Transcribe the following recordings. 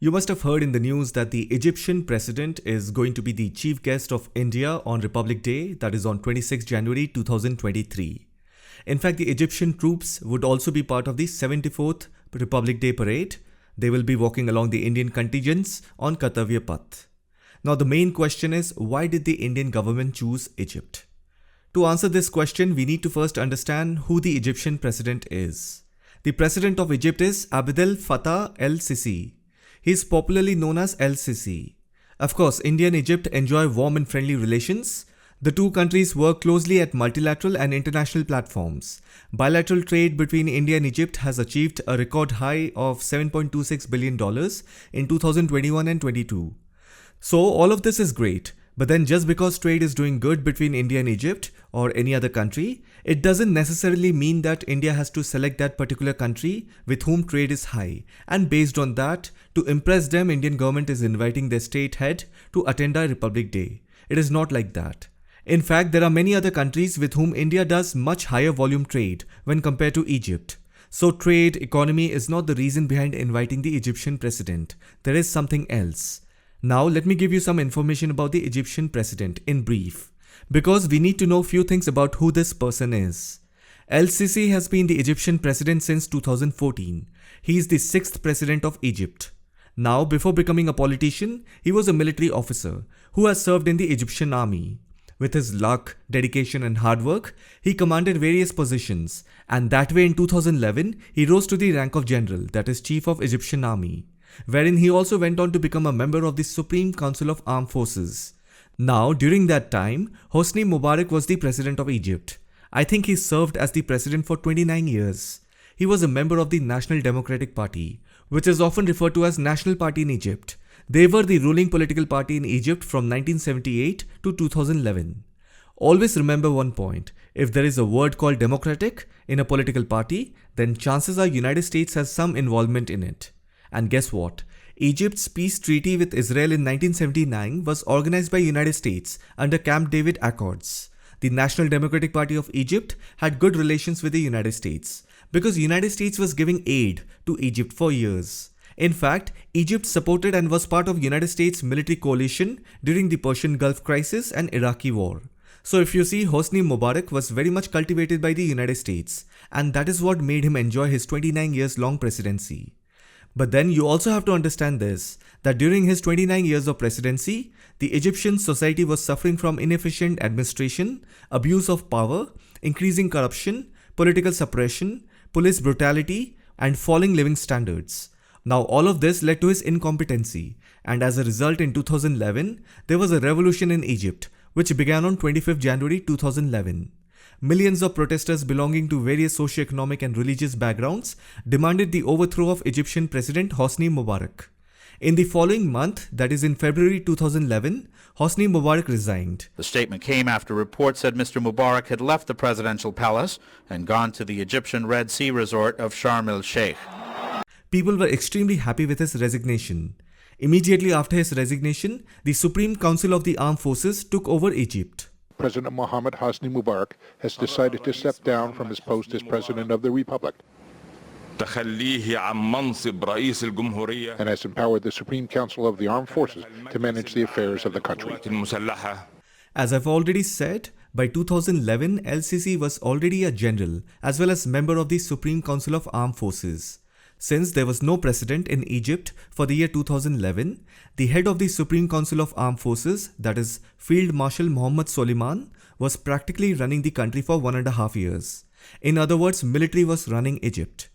You must have heard in the news that the Egyptian president is going to be the chief guest of India on Republic Day, that is on 26 January 2023. In fact, the Egyptian troops would also be part of the 74th Republic Day parade. They will be walking along the Indian contingents on Kartavya Path. Now the main question is, why did the Indian government choose Egypt? To answer this question, we need to first understand who the Egyptian president is. The president of Egypt is Abdel Fattah el-Sisi. He is popularly known as El-Sisi. Of course, India and Egypt enjoy warm and friendly relations. The two countries work closely at multilateral and international platforms. Bilateral trade between India and Egypt has achieved a record high of $7.26 billion in 2021 and 22. So all of this is great. But then just because trade is doing good between India and Egypt or any other country, it doesn't necessarily mean that India has to select that particular country with whom trade is high. And based on that, to impress them, Indian government is inviting their state head to attend our Republic Day. It is not like that. In fact, there are many other countries with whom India does much higher volume trade when compared to Egypt. So trade, economy is not the reason behind inviting the Egyptian president. There is something else. Now let me give you some information about the Egyptian president in brief, because we need to know few things about who this person is. El-Sisi has been the Egyptian president since 2014. He is the 6th president of Egypt. Now, before becoming a politician, he was a military officer who has served in the Egyptian army. With his luck, dedication and hard work, he commanded various positions, and that way in 2011, he rose to the rank of general, that is Chief of Egyptian Army, wherein he also went on to become a member of the Supreme Council of Armed Forces. Now, during that time, Hosni Mubarak was the president of Egypt. I think he served as the president for 29 years. He was a member of the National Democratic Party, which is often referred to as National Party in Egypt. They were the ruling political party in Egypt from 1978 to 2011. Always remember one point, if there is a word called democratic in a political party, then chances are United States has some involvement in it. And guess what? Egypt's peace treaty with Israel in 1979 was organized by United States under Camp David Accords. The National Democratic Party of Egypt had good relations with the United States because United States was giving aid to Egypt for years. In fact, Egypt supported and was part of United States military coalition during the Persian Gulf crisis and Iraqi war. So if you see, Hosni Mubarak was very much cultivated by the United States, and that is what made him enjoy his 29 years long presidency. But then you also have to understand this, that during his 29 years of presidency, the Egyptian society was suffering from inefficient administration, abuse of power, increasing corruption, political suppression, police brutality, and falling living standards. Now all of this led to his incompetency, and as a result in 2011, there was a revolution in Egypt, which began on 25th January 2011. Millions of protesters belonging to various socio-economic and religious backgrounds demanded the overthrow of Egyptian President Hosni Mubarak. In the following month, that is in February 2011, Hosni Mubarak resigned. The statement came after reports said Mr. Mubarak had left the presidential palace and gone to the Egyptian Red Sea resort of Sharm el-Sheikh. People were extremely happy with his resignation. Immediately after his resignation, the Supreme Council of the Armed Forces took over Egypt. President Mohammed Hosni Mubarak has decided to step down from his post as President of the Republic and has empowered the Supreme Council of the Armed Forces to manage the affairs of the country. As I've already said, by 2011, El-Sisi was already a general as well as member of the Supreme Council of Armed Forces. Since there was no precedent in Egypt for the year 2011, the head of the Supreme Council of Armed Forces, that is Field Marshal Mohammed Soliman, was practically running the country for 1.5 years. In other words, military was running Egypt.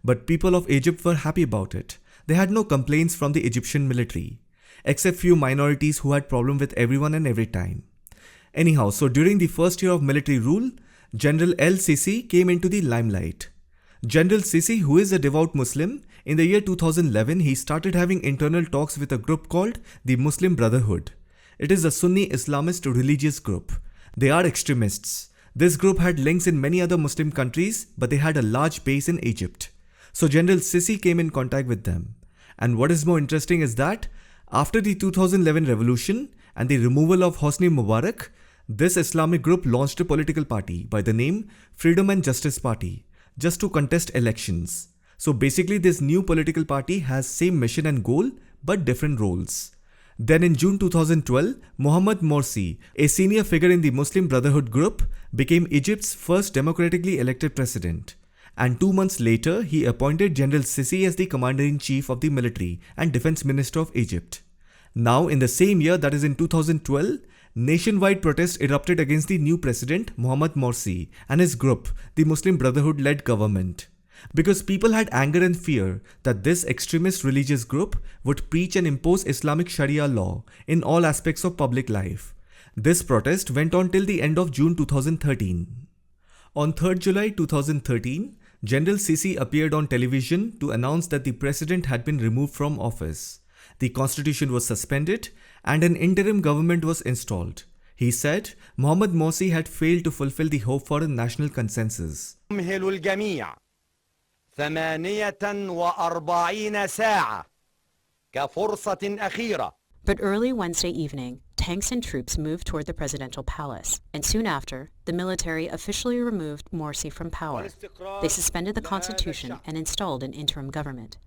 But people of Egypt were happy about it. They had no complaints from the Egyptian military, except few minorities who had problem with everyone and every time. Anyhow, so during the first year of military rule, General El-Sisi came into the limelight. General Sisi, who is a devout Muslim, in the year 2011 he started having internal talks with a group called the Muslim Brotherhood. It is a Sunni Islamist religious group. They are extremists. This group had links in many other Muslim countries, but they had a large base in Egypt. So General Sisi came in contact with them. And what is more interesting is that after the 2011 revolution and the removal of Hosni Mubarak, this Islamic group launched a political party by the name Freedom and Justice Party, just to contest elections. So basically this new political party has same mission and goal, but different roles. Then in June 2012, Mohamed Morsi, a senior figure in the Muslim Brotherhood group, became Egypt's first democratically elected president. And 2 months later, he appointed General Sisi as the Commander-in-Chief of the Military and Defense Minister of Egypt. Now, in the same year, that is in 2012, nationwide protests erupted against the new president, Mohamed Morsi, and his group, the Muslim Brotherhood-led government. Because people had anger and fear that this extremist religious group would preach and impose Islamic Sharia law in all aspects of public life. This protest went on till the end of June 2013. On 3rd July 2013, General Sisi appeared on television to announce that the president had been removed from office. The constitution was suspended and an interim government was installed. He said Mohamed Morsi had failed to fulfill the hope for a national consensus. 48 ساعة كفرصة أخيرة. But early Wednesday evening, tanks and troops moved toward the presidential palace, and soon after, the military officially removed Morsi from power. They suspended the constitution and installed an interim government.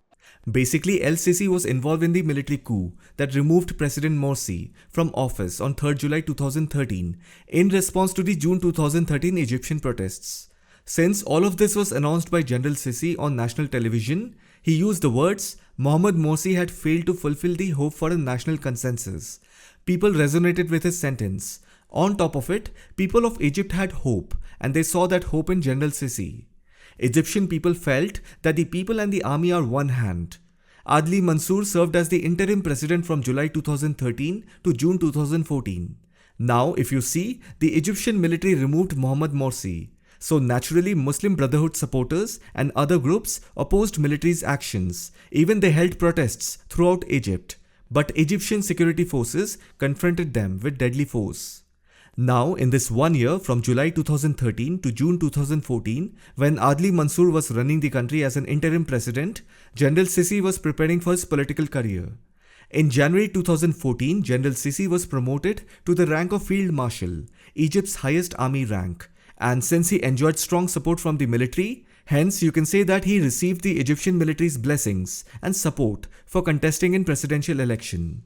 Basically, El-Sisi was involved in the military coup that removed President Morsi from office on 3rd July 2013 in response to the June 2013 Egyptian protests. Since all of this was announced by General Sisi on national television, he used the words, Mohamed Morsi had failed to fulfill the hope for a national consensus. People resonated with his sentence. On top of it, people of Egypt had hope, and they saw that hope in General Sisi. Egyptian people felt that the people and the army are one hand. Adli Mansour served as the interim president from July 2013 to June 2014. Now, if you see, the Egyptian military removed Mohamed Morsi. So naturally, Muslim Brotherhood supporters and other groups opposed military's actions. Even they held protests throughout Egypt. But Egyptian security forces confronted them with deadly force. Now, in this 1 year from July 2013 to June 2014, when Adli Mansour was running the country as an interim president, General Sisi was preparing for his political career. In January 2014, General Sisi was promoted to the rank of Field Marshal, Egypt's highest army rank. And since he enjoyed strong support from the military, hence you can say that he received the Egyptian military's blessings and support for contesting in presidential election.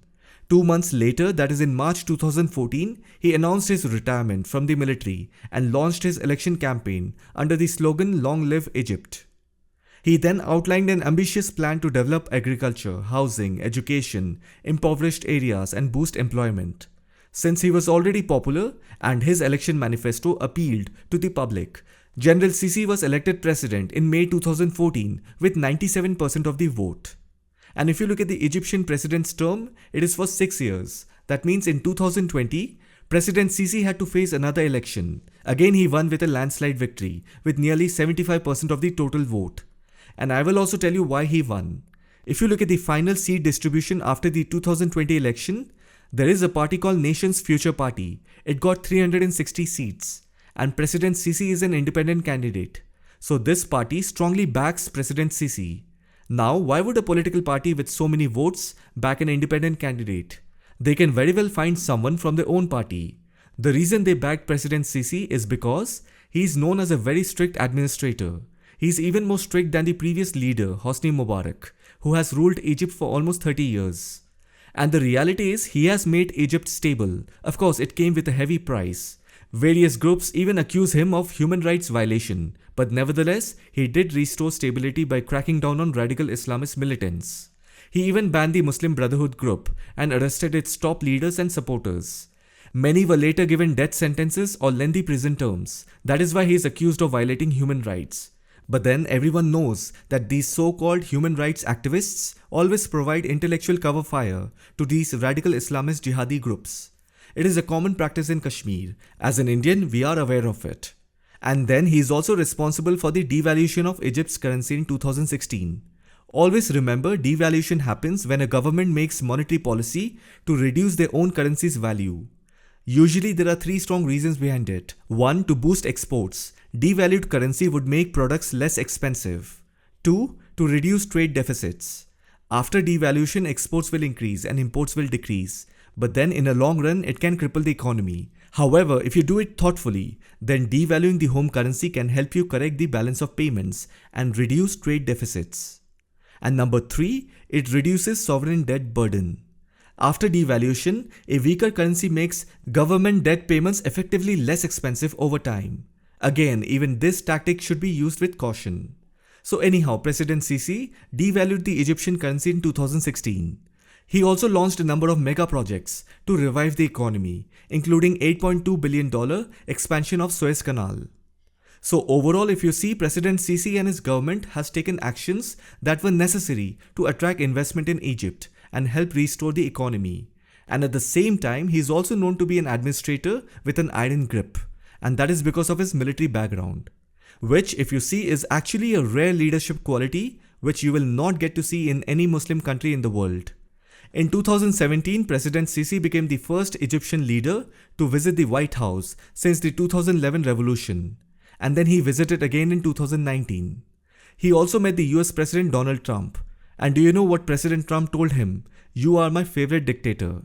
2 months later, that is in March 2014, he announced his retirement from the military and launched his election campaign under the slogan Long Live Egypt. He then outlined an ambitious plan to develop agriculture, housing, education, impoverished areas and boost employment. Since he was already popular and his election manifesto appealed to the public, General Sisi was elected president in May 2014 with 97% of the vote. And if you look at the Egyptian president's term, it is for 6 years. That means in 2020, President Sisi had to face another election. Again, he won with a landslide victory with nearly 75% of the total vote. And I will also tell you why he won. If you look at the final seat distribution after the 2020 election, there is a party called Nation's Future Party. It got 360 seats. And President Sisi is an independent candidate. So this party strongly backs President Sisi. Now, why would a political party with so many votes back an independent candidate? They can very well find someone from their own party. The reason they backed President Sisi is because he is known as a very strict administrator. He is even more strict than the previous leader, Hosni Mubarak, who has ruled Egypt for almost 30 years. And the reality is, he has made Egypt stable. Of course, it came with a heavy price. Various groups even accuse him of human rights violation, but nevertheless, he did restore stability by cracking down on radical Islamist militants. He even banned the Muslim Brotherhood group and arrested its top leaders and supporters. Many were later given death sentences or lengthy prison terms. That is why he is accused of violating human rights. But then everyone knows that these so-called human rights activists always provide intellectual cover fire to these radical Islamist jihadi groups. It is a common practice in Kashmir. As an Indian, we are aware of it. And then he is also responsible for the devaluation of Egypt's currency in 2016. Always remember, devaluation happens when a government makes monetary policy to reduce their own currency's value. Usually there are 3 strong reasons behind it. 1. To boost exports. Devalued currency would make products less expensive. 2. To reduce trade deficits. After devaluation, exports will increase and imports will decrease. But then in a long run, it can cripple the economy. However, if you do it thoughtfully, then devaluing the home currency can help you correct the balance of payments and reduce trade deficits. And number 3, it reduces sovereign debt burden. After devaluation, a weaker currency makes government debt payments effectively less expensive over time. Again, even this tactic should be used with caution. So anyhow, President Sisi devalued the Egyptian currency in 2016. He also launched a number of mega projects to revive the economy, including $8.2 billion expansion of Suez Canal. So overall, if you see, President Sisi and his government has taken actions that were necessary to attract investment in Egypt and help restore the economy. And at the same time, he is also known to be an administrator with an iron grip. And that is because of his military background, which, if you see, is actually a rare leadership quality which you will not get to see in any Muslim country in the world. In 2017, President Sisi became the first Egyptian leader to visit the White House since the 2011 revolution, and then he visited again in 2019. He also met the US President Donald Trump, and do you know what President Trump told him? "You are my favorite dictator."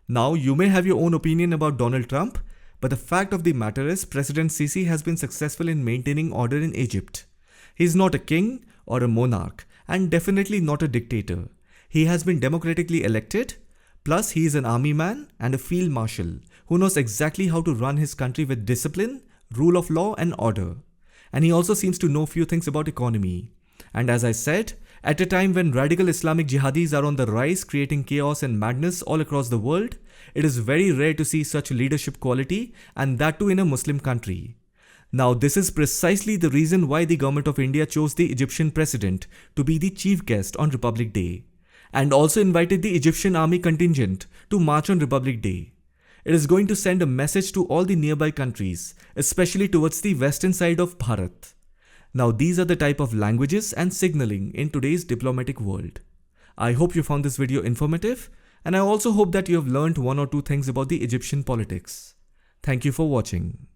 Now, you may have your own opinion about Donald Trump, but the fact of the matter is President Sisi has been successful in maintaining order in Egypt. He is not a king or a monarch, and definitely not a dictator. He has been democratically elected, plus he is an army man and a field marshal who knows exactly how to run his country with discipline, rule of law and order. And he also seems to know few things about economy. And as I said, at a time when radical Islamic jihadis are on the rise, creating chaos and madness all across the world, it is very rare to see such leadership quality, and that too in a Muslim country. Now, this is precisely the reason why the government of India chose the Egyptian president to be the chief guest on Republic Day, and also invited the Egyptian army contingent to march on Republic Day. It is going to send a message to all the nearby countries, especially towards the western side of Bharat. Now, these are the type of languages and signaling in today's diplomatic world. I hope you found this video informative, and I also hope that you have learned one or two things about the Egyptian politics. Thank you for watching.